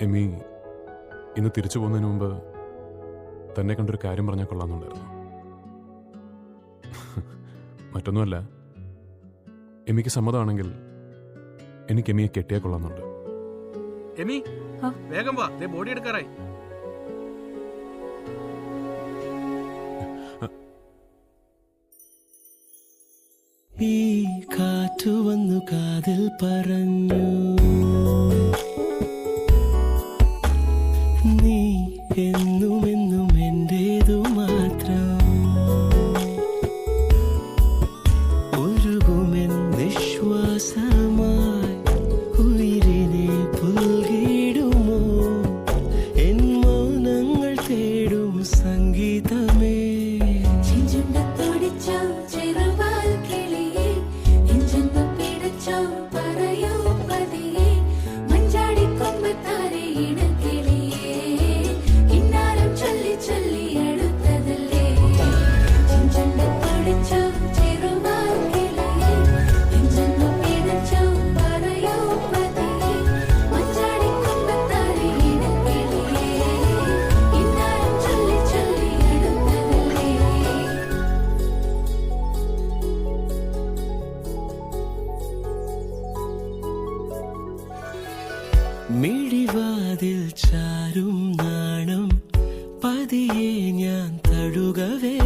എമ്മി ഇന്ന് തിരിച്ചു പോകുന്നതിന് മുമ്പ് തന്നെ കണ്ടൊരു കാര്യം പറഞ്ഞാൽ കൊള്ളാമെന്നുണ്ടായിരുന്നു. മറ്റൊന്നുമല്ല, എമ്മിക്ക് സമ്മതമാണെങ്കിൽ എനിക്ക് എമ്മിയെ കെട്ടിയാൽ കൊള്ളാമെന്നുണ്ട്. എമി വേഗം വാ, ബോഡി എടുക്കാറായി. ഈ കാറ്റു വന്നു കാതിൽ പറഞ്ഞു, നീ എന്നുമെന്നും എന്റേതു മാത്രം. ഒഴുകുമെൻ നിശ്വാസമായി ഉയിരിനെ പുൽകിടുമോ, എൻ മൗനങ്ങൾ തേടും സംഗീതമേ. മിഴിവാതിൽ ചാരും നാണം പതിയെ ഞാൻ തഴുകവേ,